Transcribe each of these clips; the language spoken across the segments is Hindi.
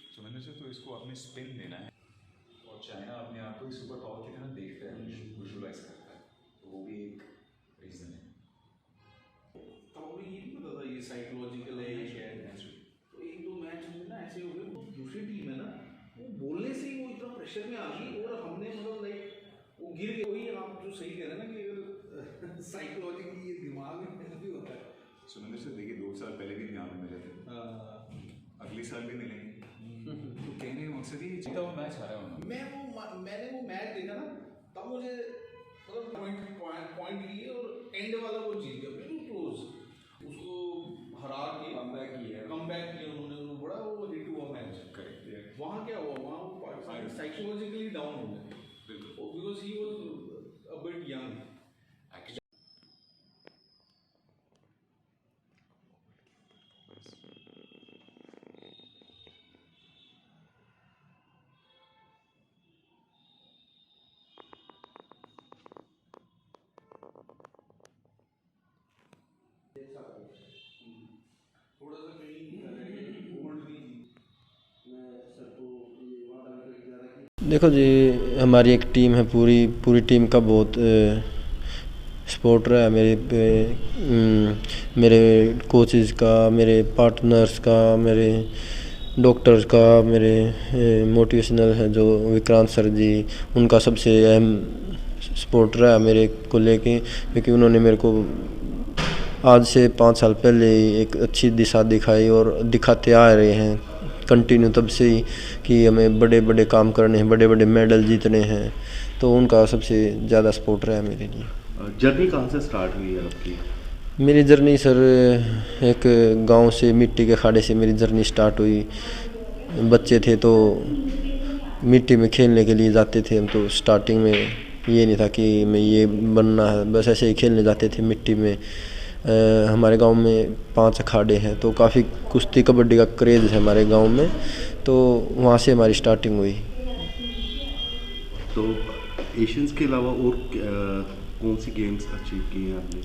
सुमंदर से तो इसको अपने स्पिन देना है और चाइना अपने आप को ही सुपर पावर की तरह देखता है, विजुअलाइज करता है, तो वो भी एक रीज़न है। तो मुझे ये नहीं पता था ये साइकोलॉजिकल है या क्या है। तो एक दो मैच में ना ऐसे हो गए, दूसरी टीम है ना वो बोलने से ही वो इतना प्रेशर में आ गई और हमने मतलब लाइक वो गिर गए। वही आप जो सही कह रहे हैं ना कि अगर साइकोलॉजिकली ये दिमाग में भी होता है। सुमंदर से देखिए 2 साल पहले भी यहाँ पे मिले थे, अगले साल भी मिलेंगे, तो कहने का मकसद ये जीता हुआ मैच हारा होना। मैंने वो मैच देखा ना तब मुझे मतलब पॉइंट लिए और एंड वाला वो जीत गया बिल्कुल क्लोज, उसको हरा के कमबैक किया उन्होंने, वो बड़ा वो हिट हुआ मैच। करेक्ट। वहाँ क्या हुआ, वहाँ वो पाकिस्तान साइकोलॉजिकली डाउन हो गए because he was a bit young. थोड़ा सा कहीं गोल्ड नहीं देखो जी, हमारी एक टीम है, पूरी टीम का बहुत सपोर्ट रहा है मेरे कोचेज़ का, मेरे पार्टनर्स का, मेरे डॉक्टर्स का, मेरे मोटिवेशनल है जो विक्रांत सर जी, उनका सबसे अहम सपोर्ट रहा है मेरे को लेके, क्योंकि उन्होंने मेरे को आज से 5 साल पहले एक अच्छी दिशा दिखाई और दिखाते आ रहे हैं कंटिन्यू तब से ही कि हमें बड़े बड़े काम करने हैं, बड़े बड़े मेडल जीतने हैं, तो उनका सबसे ज़्यादा सपोर्ट रहा है मेरे लिए। जर्नी कहाँ से स्टार्ट हुई है आपकी? मेरी जर्नी सर एक गांव से, मिट्टी के खाड़े से मेरी जर्नी स्टार्ट हुई। बच्चे थे तो मिट्टी में खेलने के लिए जाते थे हम, तो स्टार्टिंग में ये नहीं था कि मैं ये बनना है, बस ऐसे ही खेलने जाते थे मिट्टी में। हमारे गांव में 5 अखाड़े हैं, तो काफ़ी कुश्ती कबड्डी का क्रेज़ है हमारे गांव में, तो वहाँ से हमारी स्टार्टिंग हुई। तो एशियंस के अलावा और कौन सी गेम्स अचीव की हैं आपने?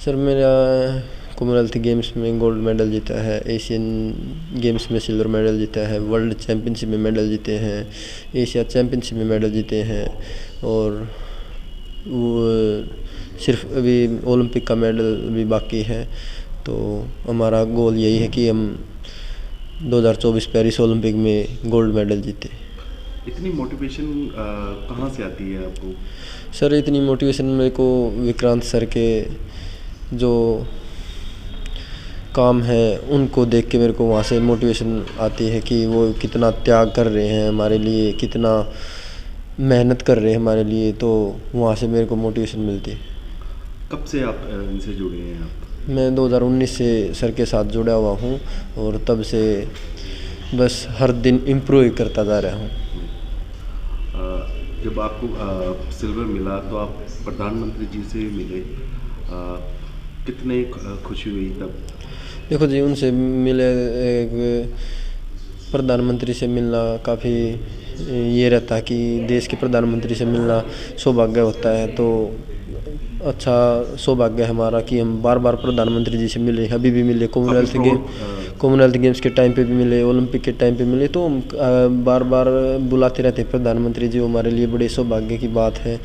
सर मेरा कॉमनवेल्थ गेम्स में गोल्ड मेडल जीता है, एशियन गेम्स में सिल्वर मेडल जीता है, वर्ल्ड चैम्पियनशिप में मेडल जीते हैं, एशिया चैम्पियनशिप में मेडल जीते हैं, और वो सिर्फ अभी ओलंपिक का मेडल भी बाकी है। तो हमारा गोल यही है कि हम 2024 पेरिस ओलंपिक में गोल्ड मेडल जीते। इतनी मोटिवेशन कहाँ से आती है आपको? सर इतनी मोटिवेशन मेरे को विक्रांत सर के जो काम है उनको देख के मेरे को वहाँ से मोटिवेशन आती है कि वो कितना त्याग कर रहे हैं हमारे लिए, कितना मेहनत कर रहे हैं हमारे लिए, तो वहाँ से मेरे को मोटिवेशन मिलती है। कब से आप इनसे जुड़े हैं आप? मैं 2019 से सर के साथ जुड़ा हुआ हूँ और तब से बस हर दिन इम्प्रूव करता जा रहा हूँ। जब आपको सिल्वर मिला तो आप प्रधानमंत्री जी से मिले, कितने खुशी हुई तब? देखो जी, उनसे मिले, प्रधानमंत्री से मिलना काफ़ी ये रहता है कि देश के प्रधानमंत्री से मिलना सौभाग्य होता है, तो अच्छा सौभाग्य है हमारा कि हम बार बार प्रधानमंत्री जी से मिले, अभी भी मिले, कॉमनवेल्थ गेम्स के टाइम पे भी मिले, ओलंपिक के टाइम पे मिले, तो हम बार बार बुलाते रहते हैं प्रधानमंत्री जी। हमारे लिए बड़े सौभाग्य की बात है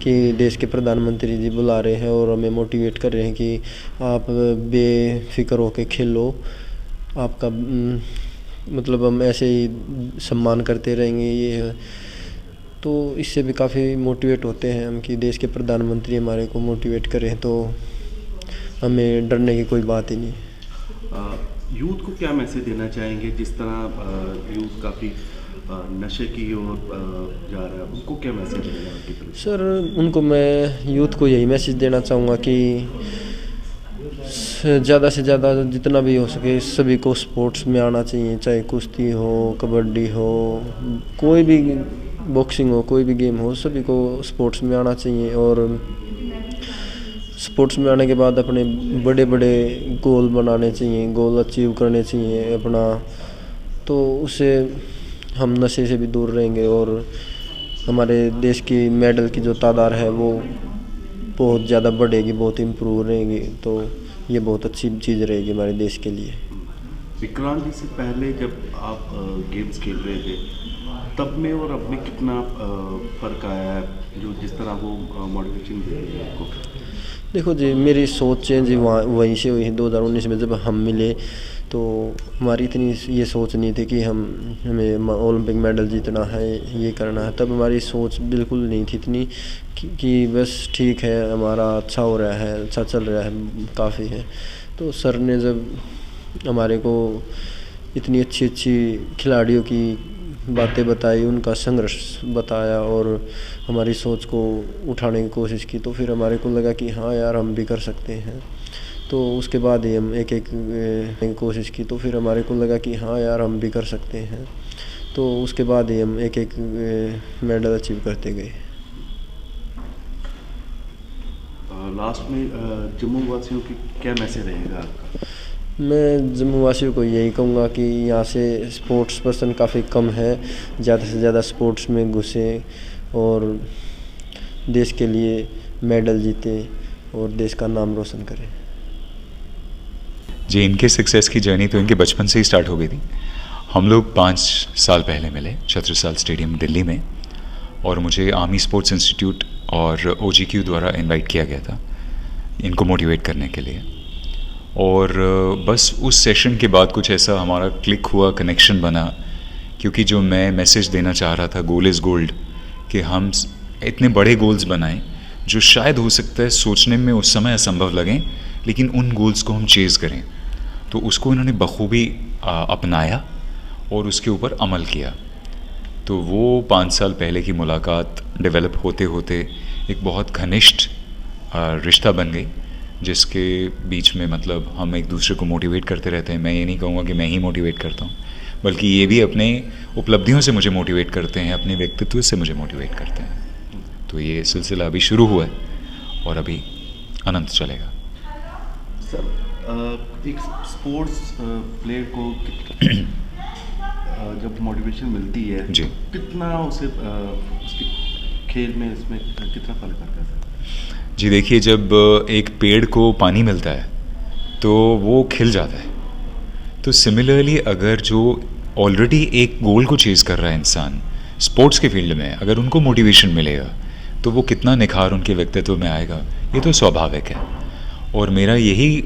कि देश के प्रधानमंत्री जी बुला रहे हैं और हमें मोटिवेट कर रहे हैं कि आप बेफिक्र होकर खेलो, आपका मतलब हम ऐसे ही सम्मान करते रहेंगे। ये तो इससे भी काफ़ी मोटिवेट होते हैं हम कि देश के प्रधानमंत्री हमारे को मोटिवेट करें, तो हमें डरने की कोई बात ही नहीं। यूथ को क्या मैसेज देना चाहेंगे? जिस तरह यूथ काफ़ी नशे की ओर जा रहा है, उनको क्या मैसेज देना आपकी तरफ? सर उनको मैं यूथ को यही मैसेज देना चाहूँगा कि ज़्यादा से ज़्यादा जितना भी हो सके सभी को स्पोर्ट्स में आना चाहिए, चाहे कुश्ती हो, कबड्डी हो, कोई भी बॉक्सिंग हो, कोई भी गेम हो, सभी को स्पोर्ट्स में आना चाहिए। और स्पोर्ट्स में आने के बाद अपने बड़े बड़े गोल बनाने चाहिए, गोल अचीव करने चाहिए अपना, तो उससे हम नशे से भी दूर रहेंगे और हमारे देश की मेडल की जो तादाद है वो बहुत ज़्यादा बढ़ेगी, बहुत इम्प्रूव रहेगी, तो ये बहुत अच्छी चीज़ रहेगी हमारे देश के लिए। विक्रांत जी से पहले जब आप गेम्स खेल रहे थे तब में और अब में कितना फ़र्क आया है, जो जिस तरह वो मोटिवेशन देते हैं आपको? देखो जी, मेरी सोच चेंज वहीं से हुई। 2019 में जब हम मिले तो हमारी इतनी ये सोच नहीं थी कि हमें ओलंपिक मेडल जीतना है, ये करना है। तब हमारी सोच बिल्कुल नहीं थी इतनी कि बस ठीक है, हमारा अच्छा हो रहा है, अच्छा चल रहा है, काफ़ी है। तो सर ने जब हमारे को इतनी अच्छी अच्छी खिलाड़ियों की बातें बताई, उनका संघर्ष बताया और हमारी सोच को उठाने की कोशिश की, तो फिर हमारे को लगा कि हाँ यार, हम भी कर सकते हैं। तो उसके बाद ही हम एक कोशिश की, तो फिर हमारे को लगा कि हाँ यार, हम भी कर सकते हैं। तो उसके बाद ही हम एक मेडल अचीव करते गए। लास्ट में जम्मू वासियों की क्या मैसेज रहेगा आपका? मैं जम्मू वासियों को यही कहूँगा कि यहाँ से स्पोर्ट्स पर्सन काफ़ी कम है, ज़्यादा से ज़्यादा स्पोर्ट्स में घुसें और देश के लिए मेडल जीतें और देश का नाम रोशन करें। जी, इनके सक्सेस की जर्नी तो इनके बचपन से ही स्टार्ट हो गई थी। हम लोग 5 साल पहले मिले छत्रसाल स्टेडियम दिल्ली में, और मुझे आर्मी स्पोर्ट्स इंस्टीट्यूट और OGQ द्वारा इनवाइट किया गया था इनको मोटिवेट करने के लिए। और बस उस सेशन के बाद कुछ ऐसा हमारा क्लिक हुआ, कनेक्शन बना, क्योंकि जो मैं मैसेज देना चाह रहा था, गोल इज़ गोल्ड, कि हम इतने बड़े गोल्स बनाएं जो शायद हो सकता है सोचने में उस समय असंभव लगें, लेकिन उन गोल्स को हम चेज़ करें। तो उसको इन्होंने बखूबी अपनाया और उसके ऊपर अमल किया। तो वो 5 साल पहले की मुलाकात डेवलप होते होते एक बहुत घनिष्ठ रिश्ता बन गई, जिसके बीच में मतलब हम एक दूसरे को मोटिवेट करते रहते हैं। मैं ये नहीं कहूँगा कि मैं ही मोटिवेट करता हूँ, बल्कि ये भी अपने उपलब्धियों से मुझे मोटिवेट करते हैं, अपने व्यक्तित्व से मुझे मोटिवेट करते हैं। तो ये सिलसिला अभी शुरू हुआ है और अभी अनंत चलेगा। सर, एक स्पोर्ट्स प्लेयर को जब मोटिवेशन मिलती है जी, कितना उसे उसके खेल में इसमें कितना फर्क करता है सर? जी देखिए, जब एक पेड़ को पानी मिलता है तो वो खिल जाता है। तो सिमिलरली अगर जो ऑलरेडी एक गोल को चेज़ कर रहा है इंसान स्पोर्ट्स के फील्ड में, अगर उनको मोटिवेशन मिलेगा तो वो कितना निखार उनके व्यक्तित्व में आएगा, ये तो स्वाभाविक है। और मेरा यही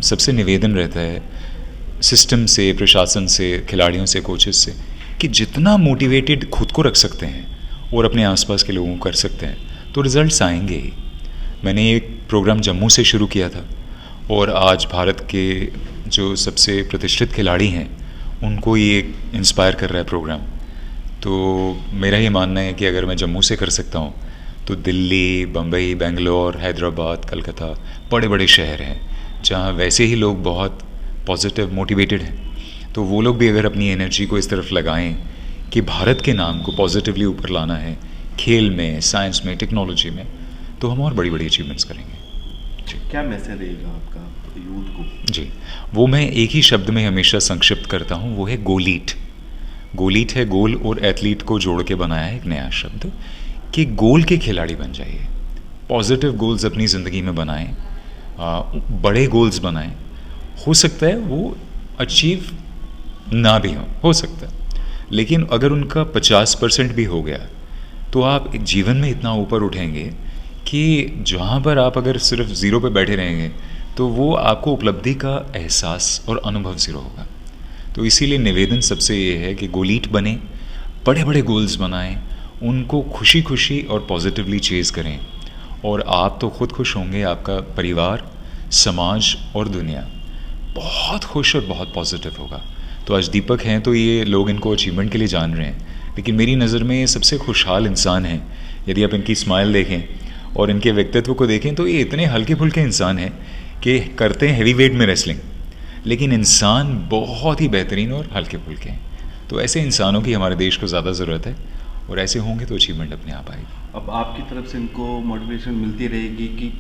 सबसे निवेदन रहता है सिस्टम से, प्रशासन से, खिलाड़ियों से, कोचेस से, कि जितना मोटिवेटेड खुद को रख सकते हैं और अपने आसपास के लोगों को कर सकते हैं तो रिज़ल्ट्स आएंगे ही। मैंने एक प्रोग्राम जम्मू से शुरू किया था और आज भारत के जो सबसे प्रतिष्ठित खिलाड़ी हैं उनको ये इंस्पायर कर रहा है प्रोग्राम। तो मेरा ये मानना है कि अगर मैं जम्मू से कर सकता हूँ तो दिल्ली, बम्बई, बेंगलोर, हैदराबाद, कलकत्ता बड़े बड़े शहर हैं जहाँ वैसे ही लोग बहुत पॉजिटिव, मोटिवेटेड हैं। तो वो लोग भी अगर अपनी एनर्जी को इस तरफ लगाएं कि भारत के नाम को पॉजिटिवली ऊपर लाना है खेल में, साइंस में, टेक्नोलॉजी में, तो हम और बड़ी बड़ी अचीवमेंट्स करेंगे। क्या मैसेज रहेगा आपका यूथ को? जी, वो मैं एक ही शब्द में हमेशा संक्षिप्त करता हूँ, वो है गोलीट। गोलीट है गोल और एथलीट को जोड़ के बनाया है एक नया शब्द, कि गोल के खिलाड़ी बन जाइए, पॉजिटिव गोल्स अपनी ज़िंदगी में बनाएं, बड़े गोल्स बनाएं। हो सकता है वो अचीव ना भी हो सकता है, लेकिन अगर उनका 50% भी हो गया तो आप जीवन में इतना ऊपर उठेंगे कि जहाँ पर आप अगर सिर्फ ज़ीरो पे बैठे रहेंगे तो वो आपको उपलब्धि का एहसास और अनुभव ज़ीरो होगा। तो इसीलिए निवेदन सबसे ये है कि गोलीट बने, बड़े बड़े गोल्स बनाएं, उनको खुशी खुशी और पॉजिटिवली चेज़ करें, और आप तो खुद खुश होंगे, आपका परिवार, समाज और दुनिया बहुत खुश और बहुत पॉजिटिव होगा। तो आज दीपक हैं तो ये लोग इनको अचीवमेंट के लिए जान रहे हैं, लेकिन मेरी नज़र में ये सबसे खुशहाल इंसान हैं। यदि आप इनकी स्माइल देखें और इनके व्यक्तित्व को देखें तो ये इतने हल्के फुल्के इंसान हैं कि करते हैं हैवी वेट में रेसलिंग, लेकिन इंसान बहुत ही बेहतरीन और हल्के फुल्के हैं। तो ऐसे इंसानों की हमारे देश को ज़्यादा ज़रूरत है, और ऐसे होंगे तो अचीवमेंट अपने आप आएगी। अब आपकी तरफ से इनको मोटिवेशन मिलती रहेगी कि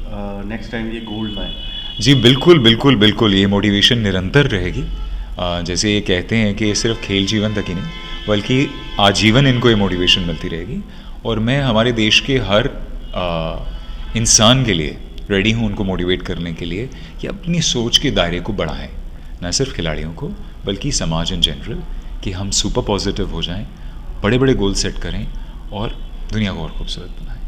नेक्स्ट टाइम ये गोल्ड लाएं? जी बिल्कुल बिल्कुल बिल्कुल, ये मोटिवेशन निरंतर रहेगी। जैसे ये कहते हैं कि ये सिर्फ खेल जीवन तक ही नहीं, बल्कि आजीवन इनको ये मोटिवेशन मिलती रहेगी। और मैं हमारे देश के हर इंसान के लिए रेडी हूँ उनको मोटिवेट करने के लिए कि अपनी सोच के दायरे को बढ़ाएं, न सिर्फ खिलाड़ियों को बल्कि समाज इन जनरल, कि हम सुपर पॉजिटिव हो जाएं, बड़े बड़े गोल सेट करें और दुनिया को और खूबसूरत बनाएं।